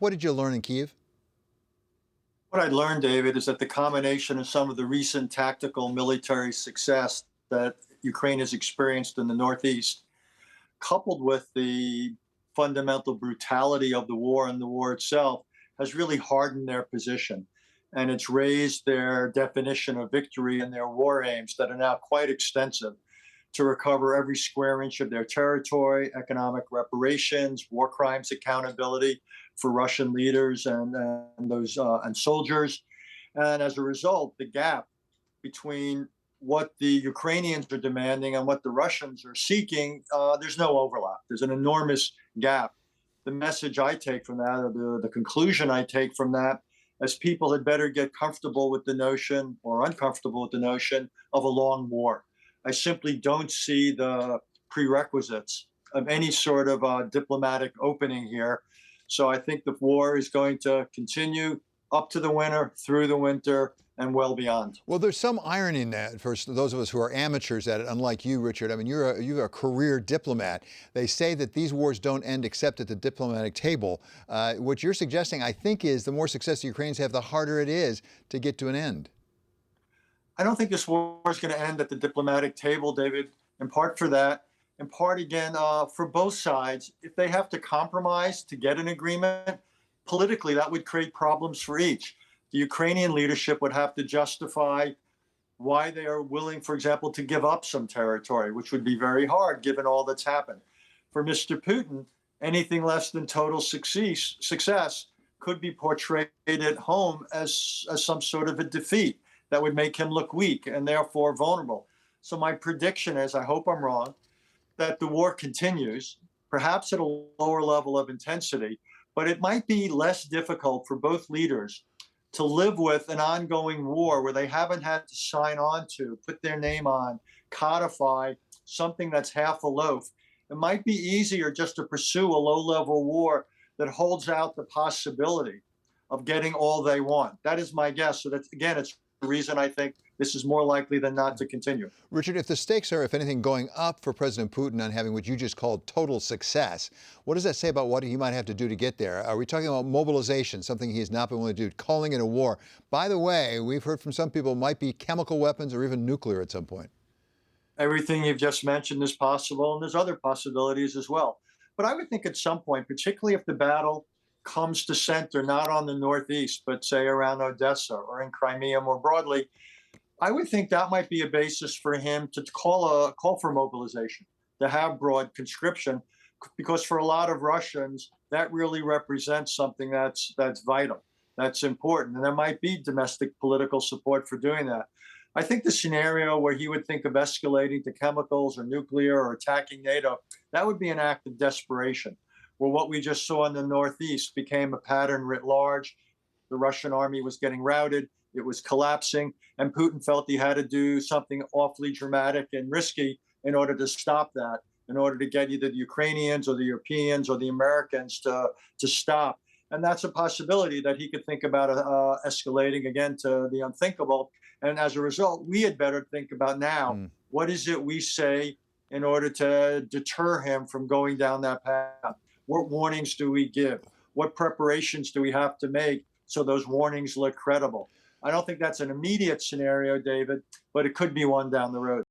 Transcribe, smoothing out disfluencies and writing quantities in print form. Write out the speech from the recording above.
What did you learn in Kiev? What I learned, David, is that the combination of some of the recent tactical military success that Ukraine has experienced in the Northeast, coupled with the fundamental brutality of the war and the war itself, has really hardened their position. And it's raised their definition of victory and their war aims that are now quite extensive to recover every square inch of their territory, economic reparations, war crimes accountability for Russian leaders and those and soldiers. And as a result, the gap between what the Ukrainians are demanding and what the Russians are seeking, there's no overlap. There's an enormous gap. The message I take from that, or the conclusion I take from that, as people had better get comfortable with the notion or uncomfortable with the notion of a long war. I simply don't see the prerequisites of any sort of diplomatic opening here. So I think the war is going to continue up to the winter, through the winter, and well beyond. Well, there's some irony in that for those of us who are amateurs at it, unlike you, Richard. I mean, you're a career diplomat. They say that these wars don't end except at the diplomatic table. What you're suggesting, I think, is the more success the Ukrainians have, the harder it is to get to an end. I don't think this war is going to end at the diplomatic table, David, in part for that, in part, again, for both sides. If they have to compromise to get an agreement, politically, that would create problems for each. The Ukrainian leadership would have to justify why they are willing, for example, to give up some territory, which would be very hard given all that's happened. For Mr. Putin, anything less than total success could be portrayed at home as some sort of a defeat that would make him look weak and therefore vulnerable. So my prediction is, I hope I'm wrong, that the war continues, perhaps at a lower level of intensity, but it might be less difficult for both leaders to live with an ongoing war where they haven't had to sign on to, put their name on, codify something that's half a loaf. It might be easier just to pursue a low-level war that holds out the possibility of getting all they want. That is my guess. So that's, again, it's the reason I think this is more likely than not to continue. Richard, if the stakes are, if anything, going up for President Putin on having what you just called total success, what does that say about what he might have to do to get there? Are we talking about mobilization, something he has not been willing to do, calling it a war? By the way, we've heard from some people it might be chemical weapons or even nuclear at some point. Everything you've just mentioned is possible, and there's other possibilities as well. But I would think at some point, particularly if the battle comes to center, not on the Northeast, but say around Odessa or in Crimea more broadly, I would think that might be a basis for him to call for mobilization, to have broad conscription, because for a lot of Russians, that really represents something that's vital, that's important, and there might be domestic political support for doing that. I think the scenario where he would think of escalating to chemicals or nuclear or attacking NATO, that would be an act of desperation, where what we just saw in the Northeast became a pattern writ large. The Russian army was getting routed, it was collapsing, and Putin felt he had to do something awfully dramatic and risky in order to stop that, in order to get either the Ukrainians or the Europeans or the Americans to stop. And that's a possibility that he could think about escalating again to the unthinkable. And as a result, we had better think about now, what is it we say in order to deter him from going down that path? What warnings do we give? What preparations do we have to make so those warnings look credible? I don't think that's an immediate scenario, David, but it could be one down the road.